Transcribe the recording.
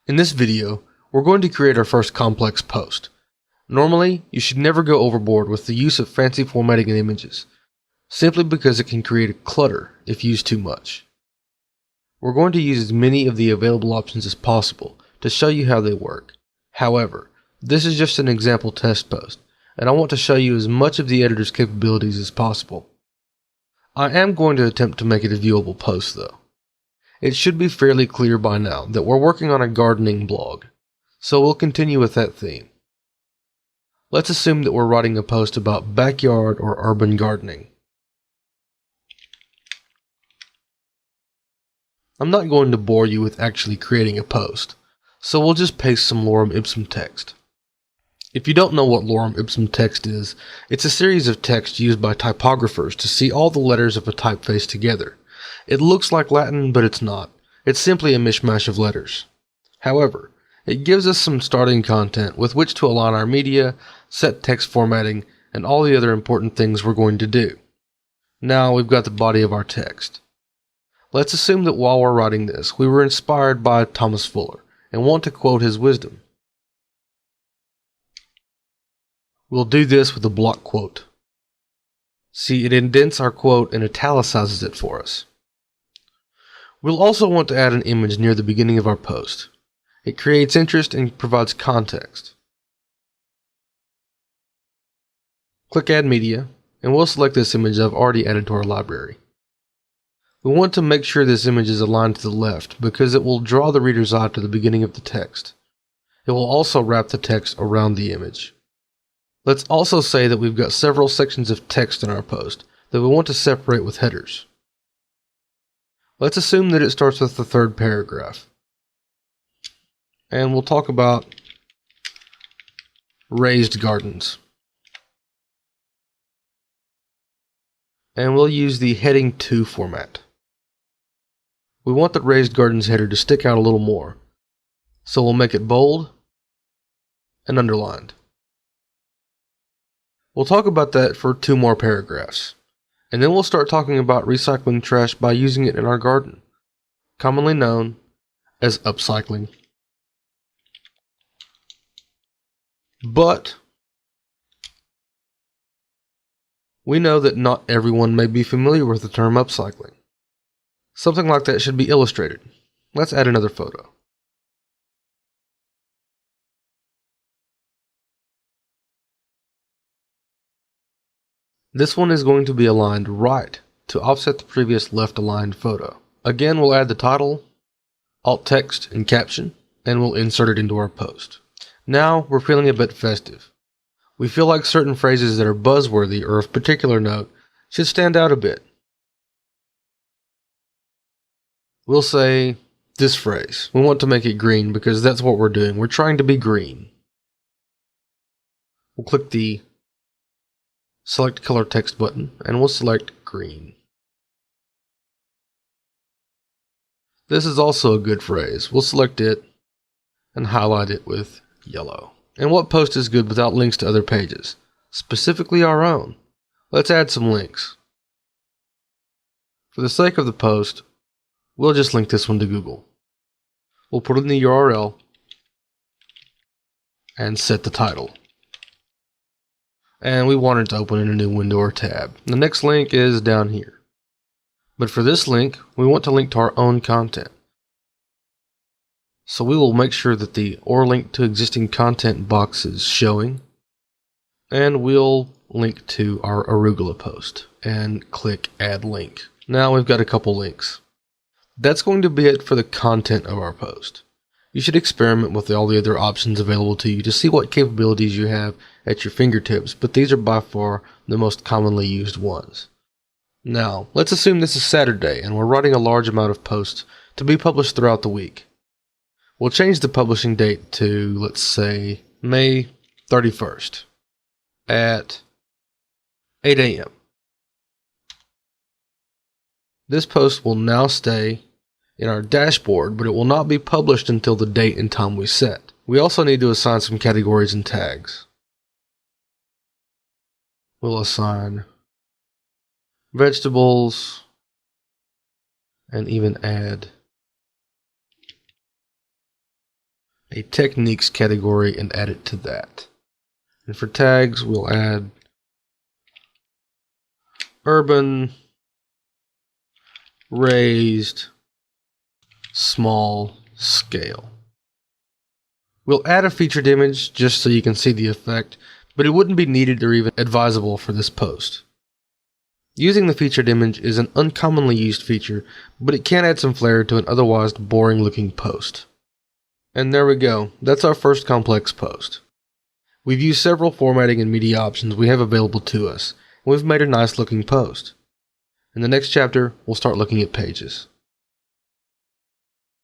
In this video, we're going to create our first complex post. Normally, you should never go overboard with the use of fancy formatting in images, simply because it can create clutter if used too much. We're going to use as many of the available options as possible to show you how they work. However, this is just an example test post, and I want to show you as much of the editor's capabilities as possible. I am going to attempt to make it a viewable post though. It should be fairly clear by now that we're working on a gardening blog, so we'll continue with that theme. Let's assume that we're writing a post about backyard or urban gardening. I'm not going to bore you with actually creating a post, so we'll just paste some lorem ipsum text. If you don't know what lorem ipsum text is, it's a series of text used by typographers to see all the letters of a typeface together. It looks like Latin, but it's not. It's simply a mishmash of letters. However, it gives us some starting content with which to align our media, set text formatting, and all the other important things we're going to do. Now we've got the body of our text. Let's assume that while we're writing this, we were inspired by Thomas Fuller and want to quote his wisdom. We'll do this with a block quote. See, it indents our quote and italicizes it for us. We'll also want to add an image near the beginning of our post. It creates interest and provides context. Click Add Media, and we'll select this image I've already added to our library. We want to make sure this image is aligned to the left because it will draw the reader's eye to the beginning of the text. It will also wrap the text around the image. Let's also say that we've got several sections of text in our post that we want to separate with headers. Let's assume that it starts with the third paragraph. And we'll talk about raised gardens. And we'll use the heading 2 format. We want the raised gardens header to stick out a little more, so we'll make it bold and underlined. We'll talk about that for 2 more paragraphs, and then we'll start talking about recycling trash by using it in our garden, commonly known as upcycling. But we know that not everyone may be familiar with the term upcycling. Something like that should be illustrated. Let's add another photo. This one is going to be aligned right to offset the previous left aligned photo. Again, we'll add the title, alt text, and caption, and we'll insert it into our post. Now we're feeling a bit festive. We feel like certain phrases that are buzzworthy or of particular note should stand out a bit. We'll say this phrase. We want to make it green because that's what we're doing. We're trying to be green. We'll click the Select Color Text button and we'll select green. This is also a good phrase. We'll select it and highlight it with yellow. And what post is good without links to other pages? Specifically our own. Let's add some links. For the sake of the post, we'll just link this one to Google. We'll put in the URL and set the title. And we want it to open in a new window or tab. The next link is down here. But for this link, we want to link to our own content. So we will make sure that the or link to existing content box is showing. And we'll link to our arugula post and click Add Link. Now we've got a couple links. That's going to be it for the content of our post. You should experiment with all the other options available to you to see what capabilities you have at your fingertips, but these are by far the most commonly used ones. Now, let's assume this is Saturday and we're writing a large amount of posts to be published throughout the week. We'll change the publishing date to, let's say, May 31st at 8 a.m. This post will now stay in our dashboard, but it will not be published until the date and time we set. We also need to assign some categories and tags. We'll assign vegetables and even add a techniques category and add it to that. And for tags, we'll add urban, raised, small scale. We'll add a featured image just so you can see the effect, but it wouldn't be needed or even advisable for this post. Using the featured image is an uncommonly used feature, but it can add some flair to an otherwise boring looking post. And there we go, that's our first complex post. We've used several formatting and media options we have available to us, and we've made a nice looking post. In the next chapter, we'll start looking at pages.